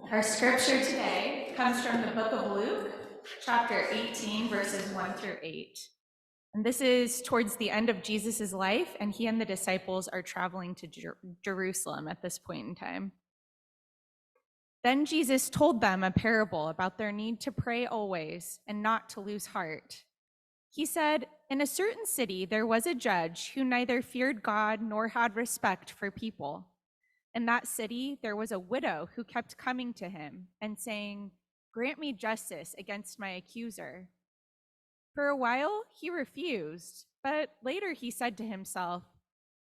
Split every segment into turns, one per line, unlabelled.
Our scripture today comes from the book of Luke, chapter 18, verses 1 through 8. And this is towards the end of Jesus' life, and he and the disciples are traveling to Jerusalem at this point in time. Then Jesus told them a parable about their need to pray always and not to lose heart. He said, "In a certain city there was a judge who neither feared God nor had respect for people. In that city there was a widow who kept coming to him and saying, 'Grant me justice against my accuser.' For a while he refused, but later he said to himself,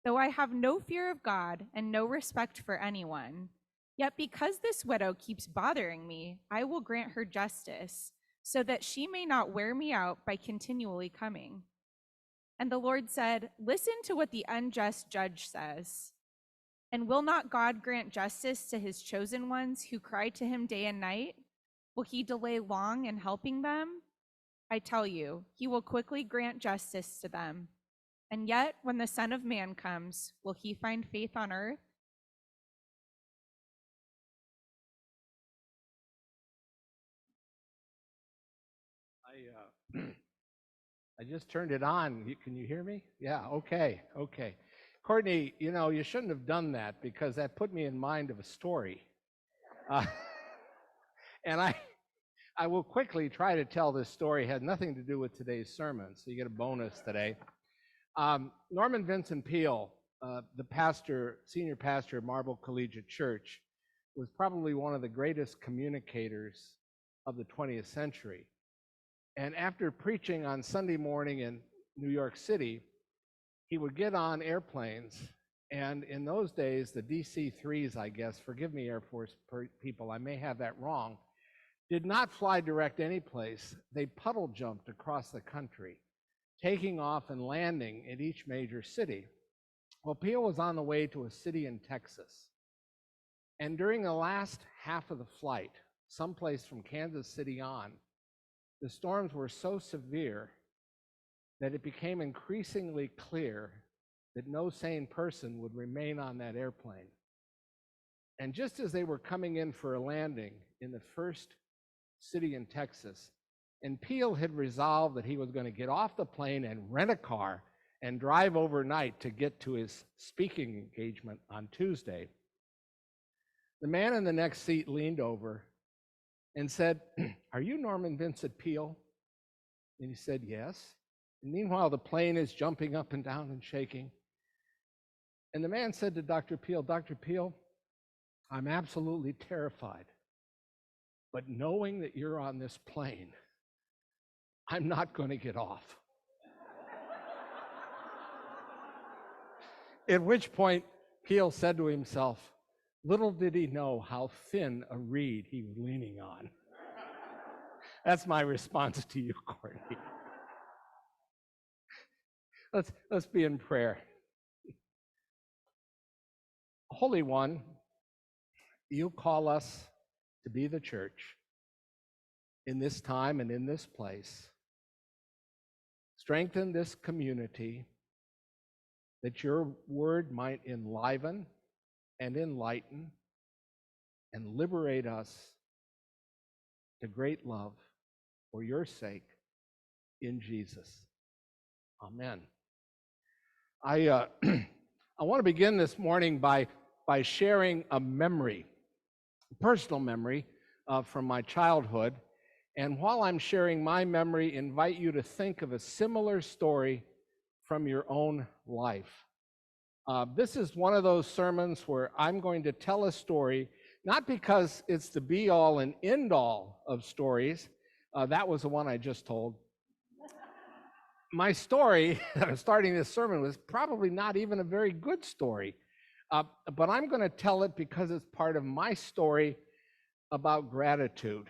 'Though I have no fear of God and no respect for anyone, yet because this widow keeps bothering me, I will grant her justice, so that she may not wear me out by continually coming.' And the Lord said, 'Listen to what the unjust judge says. And will not God grant justice to his chosen ones who cry to him day and night? Will he delay long in helping them? I tell you, he will quickly grant justice to them. And yet, when the Son of Man comes, will he find faith on earth?'"
I just turned it on. Can you hear me? Yeah, okay. Courtney, you shouldn't have done that because that put me in mind of a story. And I will quickly try to tell this story. It had nothing to do with today's sermon, so you get a bonus today. Norman Vincent Peale, the senior pastor of Marble Collegiate Church, was probably one of the greatest communicators of the 20th century. And after preaching on Sunday morning in New York City, he would get on airplanes, and in those days, the DC-3s, I guess, forgive me Air Force people, I may have that wrong, did not fly direct any place. They puddle jumped across the country, taking off and landing at each major city. Well, Peale was on the way to a city in Texas, and during the last half of the flight, someplace from Kansas City on, the storms were so severe that it became increasingly clear that no sane person would remain on that airplane. And just as they were coming in for a landing in the first city in Texas, and Peale had resolved that he was going to get off the plane and rent a car and drive overnight to get to his speaking engagement on Tuesday, the man in the next seat leaned over and said, "Are you Norman Vincent Peale?" And he said, "Yes." And meanwhile, the plane is jumping up and down and shaking. And the man said to Dr. Peale, "Dr. Peale, I'm absolutely terrified. But knowing that you're on this plane, I'm not going to get off." At which point, Peale said to himself, little did he know how thin a reed he was leaning on. That's my response to you, Courtney. Let's be in prayer. Holy One, you call us to be the church in this time and in this place. Strengthen this community that your word might enliven and enlighten and liberate us to great love for your sake in Jesus. Amen. I want to begin this morning by sharing a memory, a personal memory from my childhood. And while I'm sharing my memory, invite you to think of a similar story from your own life. This is one of those sermons where I'm going to tell a story, not because it's the be-all and end-all of stories. That was the one I just told. My story that I'm starting this sermon was probably not even a very good story, but I'm going to tell it because it's part of my story about gratitude.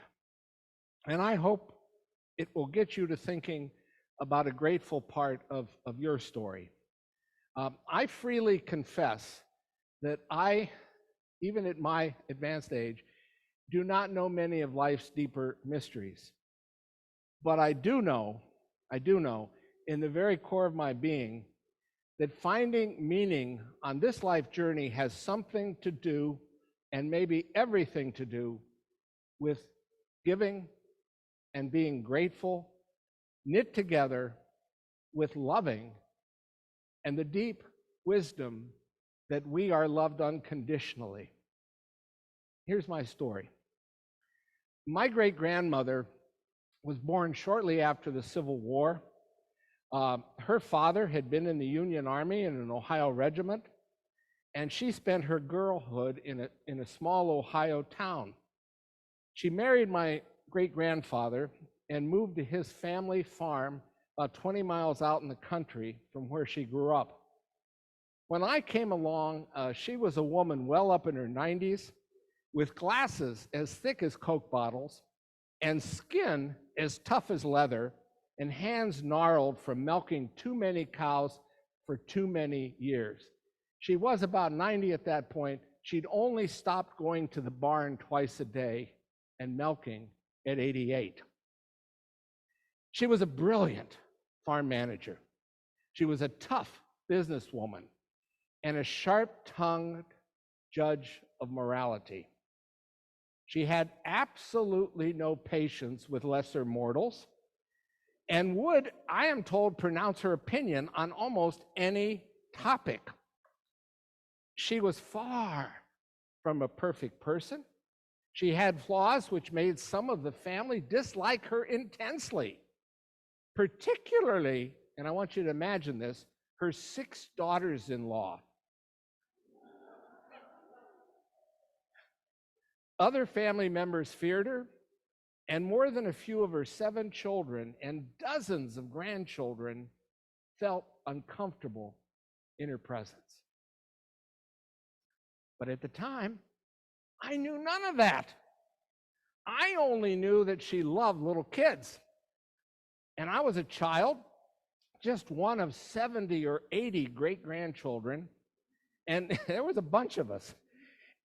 And I hope it will get you to thinking about a grateful part of your story. I freely confess that I, even at my advanced age, do not know many of life's deeper mysteries. But I do know in the very core of my being that finding meaning on this life journey has something to do, and maybe everything to do, with giving and being grateful, knit together with loving and the deep wisdom that we are loved unconditionally. Here's my story. My great-grandmother was born shortly after the Civil War. Her father had been in the Union Army in an Ohio regiment, and she spent her girlhood in a small Ohio town. She married my great-grandfather and moved to his family farm about 20 miles out in the country from where she grew up. When I came along, she was a woman well up in her 90s, with glasses as thick as Coke bottles, and skin as tough as leather, and hands gnarled from milking too many cows for too many years. She was about 90 at that point. She'd only stopped going to the barn twice a day and milking at 88. She was a brilliant farm manager. She was a tough businesswoman and a sharp-tongued judge of morality. She had absolutely no patience with lesser mortals and would, I am told, pronounce her opinion on almost any topic. She was far from a perfect person. She had flaws which made some of the family dislike her intensely, particularly, and I want you to imagine this, her 6 daughters-in-law. Other family members feared her, and more than a few of her 7 children and dozens of grandchildren felt uncomfortable in her presence. But at the time, I knew none of that. I only knew that she loved little kids. And I was a child, just one of 70 or 80 great-grandchildren, and there was a bunch of us.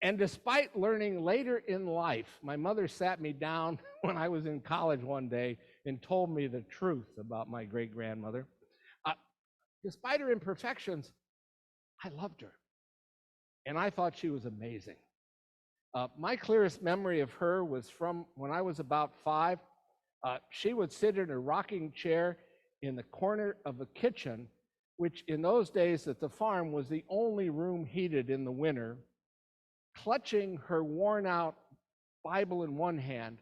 And despite learning later in life, my mother sat me down when I was in college one day and told me the truth about my great-grandmother. Despite her imperfections, I loved her, and I thought she was amazing. My clearest memory of her was from when I was about 5. She would sit in a rocking chair in the corner of a kitchen, which in those days at the farm was the only room heated in the winter, clutching her worn-out Bible in one hand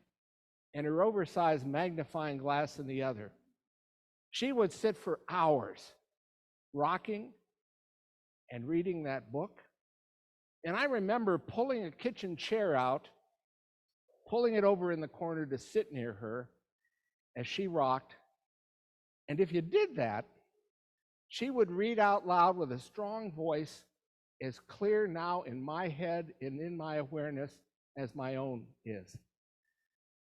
and her oversized magnifying glass in the other. She would sit for hours rocking and reading that book. And I remember pulling a kitchen chair out, pulling it over in the corner to sit near her as she rocked. And if you did that, she would read out loud with a strong voice, as clear now in my head and in my awareness as my own is.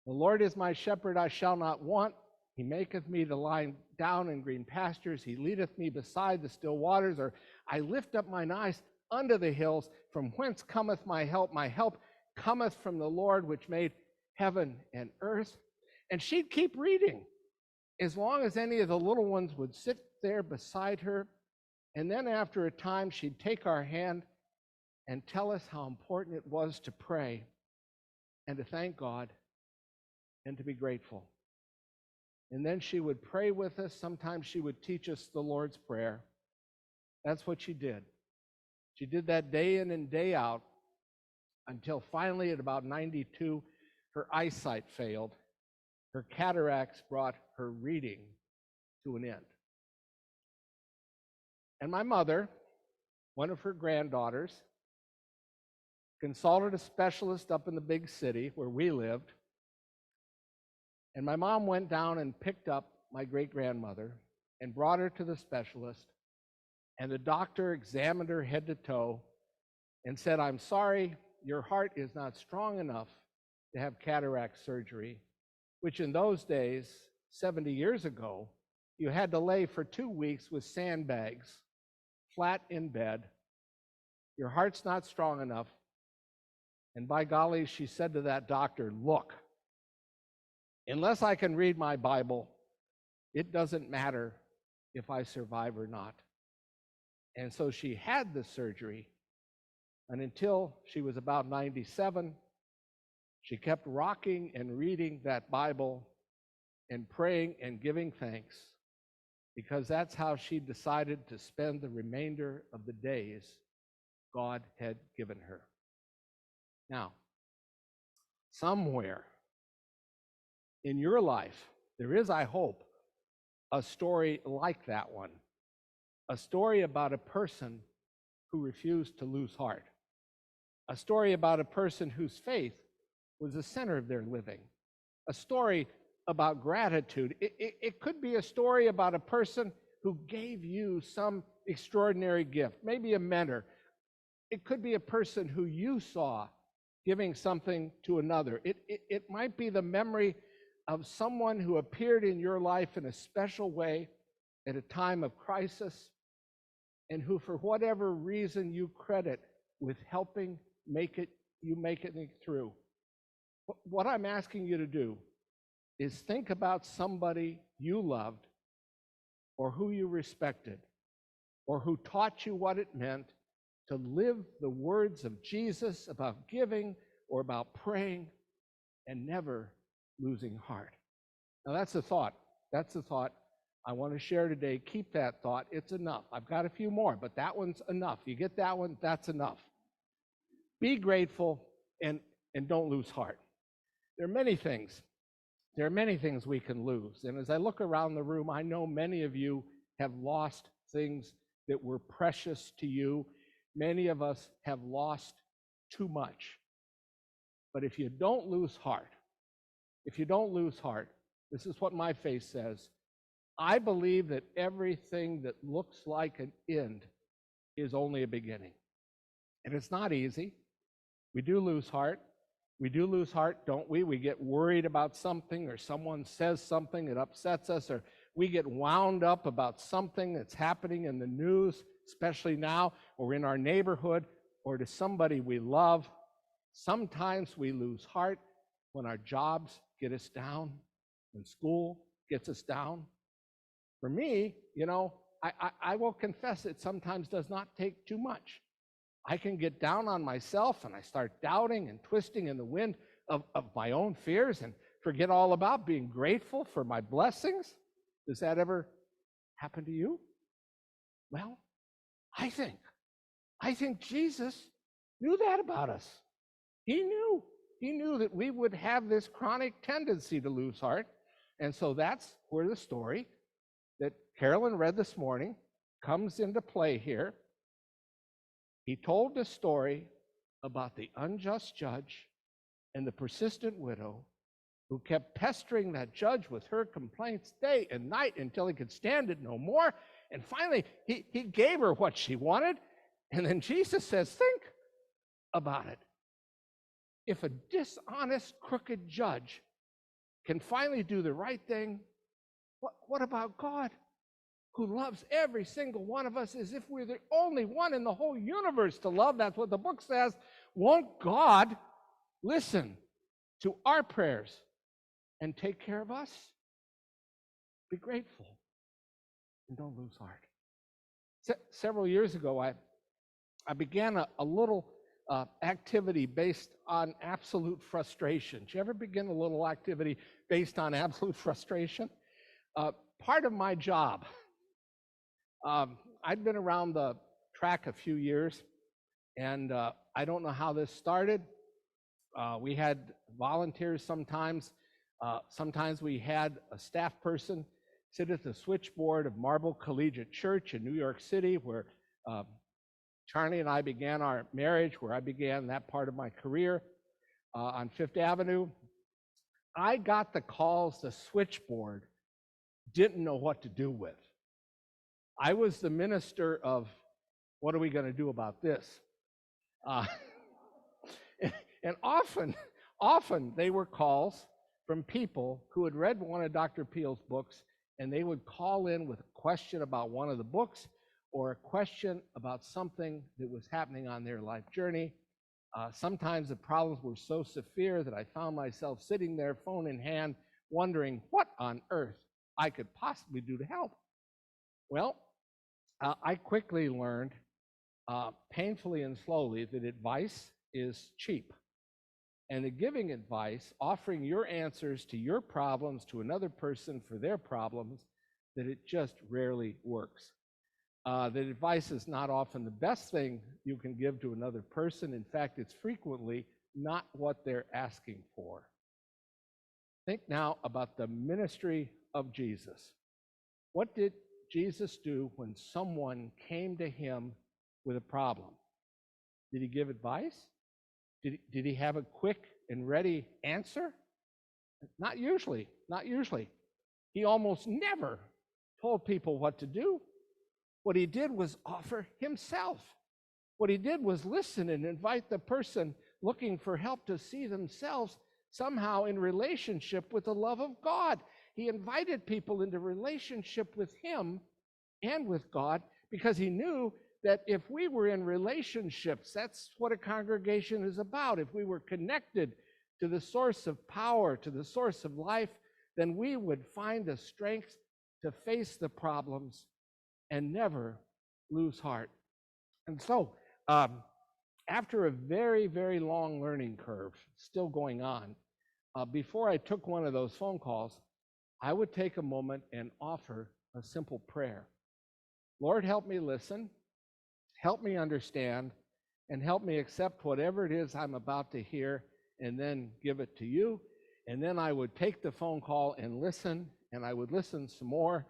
The Lord is my shepherd, I shall not want. He maketh me to lie down in green pastures. He leadeth me beside the still waters. Or I lift up mine eyes unto the hills, from whence cometh my help? My help cometh from the Lord, which made heaven and earth. And she'd keep reading as long as any of the little ones would sit there beside her. And then after a time, she'd take our hand and tell us how important it was to pray and to thank God and to be grateful. And then she would pray with us. Sometimes she would teach us the Lord's Prayer. That's what she did. She did that day in and day out until finally at about 92, her eyesight failed. Her cataracts brought her reading to an end. And my mother, one of her granddaughters, consulted a specialist up in the big city where we lived. And my mom went down and picked up my great-grandmother and brought her to the specialist. And the doctor examined her head to toe and said, "I'm sorry, your heart is not strong enough to have cataract surgery," which in those days, 70 years ago, you had to lay for 2 weeks with sandbags, flat in bed. Your heart's not strong enough. And by golly, she said to that doctor, "Look, unless I can read my Bible, it doesn't matter if I survive or not." And so she had the surgery, and until she was about 97, She kept rocking and reading that Bible and praying and giving thanks, because that's how she decided to spend the remainder of the days God had given her. Now, somewhere in your life, there is, I hope, a story like that one. A story about a person who refused to lose heart. A story about a person whose faith was the center of their living. A story about gratitude. It could be a story about a person who gave you some extraordinary gift, maybe a mentor. It could be a person who you saw giving something to another. It might be the memory of someone who appeared in your life in a special way at a time of crisis, and who, for whatever reason, you credit with helping make it through. What I'm asking you to do is think about somebody you loved, or who you respected, or who taught you what it meant to live the words of Jesus about giving or about praying and never losing heart. Now that's the thought. That's the thought I want to share today. Keep that thought. It's enough. I've got a few more, but that one's enough. You get that one, that's enough. Be grateful and don't lose heart. There are many things. There are many things we can lose. And as I look around the room, I know many of you have lost things that were precious to you. Many of us have lost too much. But if you don't lose heart, this is what my faith says. I believe that everything that looks like an end is only a beginning. And it's not easy. We do lose heart. We do lose heart, don't we? We get worried about something, or someone says something that upsets us, or we get wound up about something that's happening in the news, especially now, or in our neighborhood, or to somebody we love. Sometimes we lose heart when our jobs get us down, when school gets us down. For me, I will confess it sometimes does not take too much. I can get down on myself and I start doubting and twisting in the wind of my own fears and forget all about being grateful for my blessings. Does that ever happen to you? Well, I think Jesus knew that about us. He knew that we would have this chronic tendency to lose heart. And so that's where the story that Carolyn read this morning comes into play here. He told the story about the unjust judge and the persistent widow who kept pestering that judge with her complaints day and night until he could stand it no more. And finally, he gave her what she wanted. And then Jesus says, think about it. If a dishonest, crooked judge can finally do the right thing, what about God, who loves every single one of us as if we're the only one in the whole universe to love? That's what the book says. Won't God listen to our prayers and take care of us? Be grateful and don't lose heart. Several years ago, I began a little activity based on absolute frustration. Did you ever begin a little activity based on absolute frustration? Part of my job, I'd been around the track a few years, and I don't know how this started. We had volunteers sometimes. Sometimes we had a staff person sit at the switchboard of Marble Collegiate Church in New York City, where Charnley and I began our marriage, where I began that part of my career on Fifth Avenue. I got the calls the switchboard didn't know what to do with. I was the minister of, what are we going to do about this? And often they were calls from people who had read one of Dr. Peel's books, and they would call in with a question about one of the books or a question about something that was happening on their life journey. Sometimes the problems were so severe that I found myself sitting there, phone in hand, wondering what on earth I could possibly do to help. Well, I quickly learned, painfully and slowly, that advice is cheap. and the giving advice, offering your answers to your problems to another person for their problems, that it just rarely works. That advice is not often the best thing you can give to another person. In fact, it's frequently not what they're asking for. Think now about the ministry of Jesus. What did Jesus do when someone came to him with a problem? Did he give advice? Did he have a quick and ready answer? Not usually, not usually. He almost never told people what to do. What he did was offer himself. What he did was listen and invite the person looking for help to see themselves somehow in relationship with the love of God. He invited people into relationship with him and with God because he knew that if we were in relationships, that's what a congregation is about. If we were connected to the source of power, to the source of life, then we would find the strength to face the problems and never lose heart. And so, after a very, very long learning curve still going on, before I took one of those phone calls, I would take a moment and offer a simple prayer. Lord, help me listen, help me understand, and help me accept whatever it is I'm about to hear and then give it to you. And then I would take the phone call and listen, and I would listen some more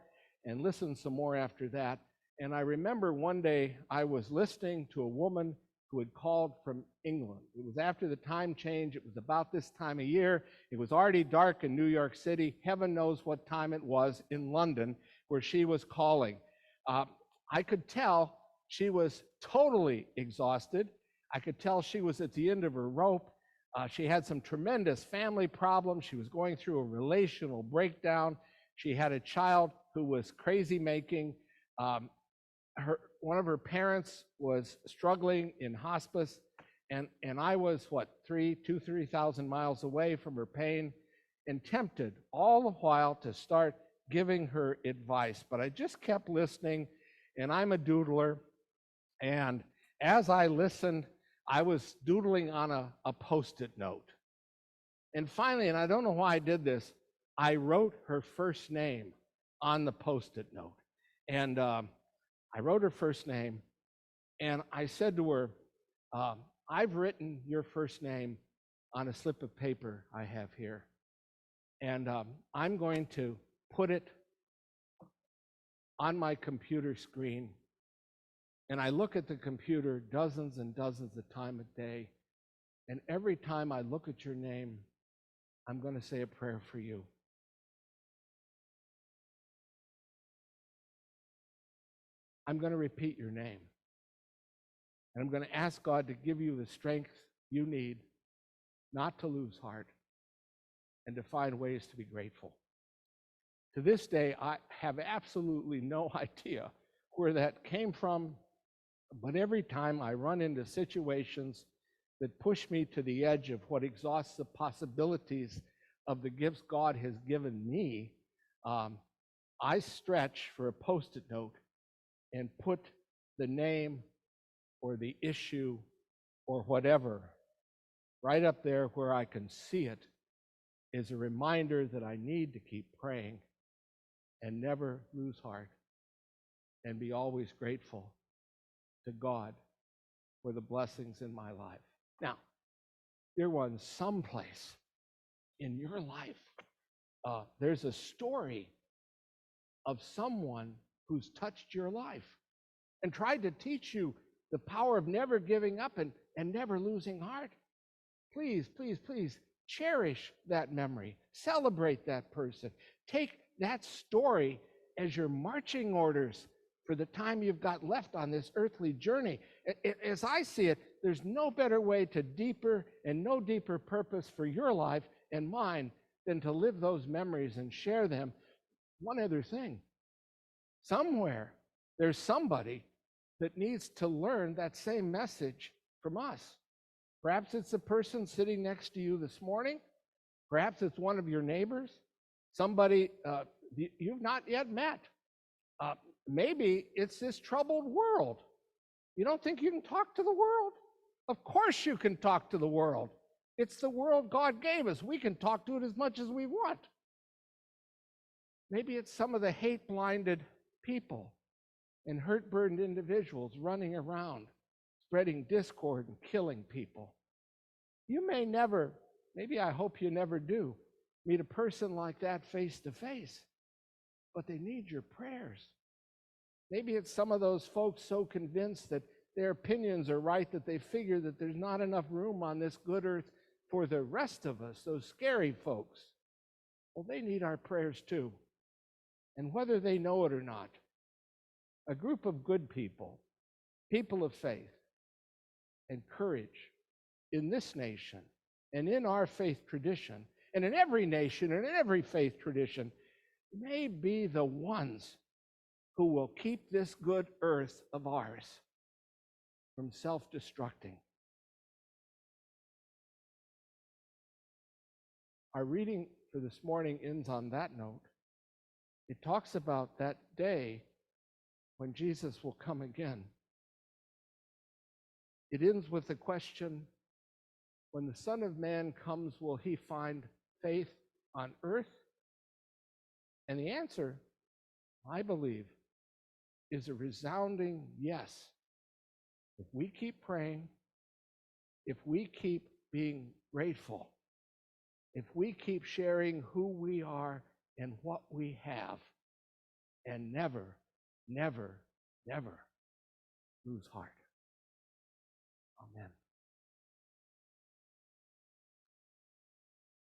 and listen some more after that. And I remember one day I was listening to a woman who had called from England. It was after the time change. It was about this time of year. It was already dark in New York City. Heaven knows what time it was in London where she was calling. I could tell she was totally exhausted. I could tell she was at the end of her rope. She had some tremendous family problems. She was going through a relational breakdown. She had a child who was crazy making. One of her parents was struggling in hospice, and I was, 3,000 miles away from her pain, and tempted all the while to start giving her advice. But I just kept listening, and I'm a doodler, and as I listened, I was doodling on a Post-it note. And finally, and I don't know why I did this, I wrote her first name on the Post-it note. And I wrote her first name, and I said to her, I've written your first name on a slip of paper I have here, and I'm going to put it on my computer screen. And I look at the computer dozens and dozens of times a day, and every time I look at your name, I'm going to say a prayer for you. I'm going to repeat your name. And I'm going to ask God to give you the strength you need not to lose heart and to find ways to be grateful. To this day, I have absolutely no idea where that came from, but every time I run into situations that push me to the edge of what exhausts the possibilities of the gifts God has given me, I stretch for a Post-it note and put the name or the issue or whatever right up there where I can see it is a reminder that I need to keep praying and never lose heart and be always grateful to God for the blessings in my life. Now, dear ones, someplace in your life, there's a story of someone who's touched your life and tried to teach you the power of never giving up and never losing heart. Please, please, please cherish that memory. Celebrate that person. Take that story as your marching orders for the time you've got left on this earthly journey. As I see it, there's no better way to deeper and no deeper purpose for your life and mine than to live those memories and share them. One other thing. Somewhere, there's somebody that needs to learn that same message from us. Perhaps it's the person sitting next to you this morning. Perhaps it's one of your neighbors, somebody you've not yet met. Maybe it's this troubled world. You don't think you can talk to the world? Of course you can talk to the world. It's the world God gave us. We can talk to it as much as we want. Maybe it's some of the hate-blinded people and hurt-burdened individuals running around, spreading discord and killing people. You may never, maybe I hope you never do, meet a person like that face to face, but they need your prayers. Maybe it's some of those folks so convinced that their opinions are right that they figure that there's not enough room on this good earth for the rest of us, those scary folks. Well, they need our prayers too. And whether they know it or not, a group of good people, people of faith and courage in this nation and in our faith tradition, and in every nation and in every faith tradition, may be the ones who will keep this good earth of ours from self-destructing. Our reading for this morning ends on that note. It talks about that day when Jesus will come again. It ends with the question, when the Son of Man comes, will he find faith on earth? And the answer, I believe, is a resounding yes. If we keep praying, if we keep being grateful, if we keep sharing who we are and what we have, and never, never, never lose heart. Amen.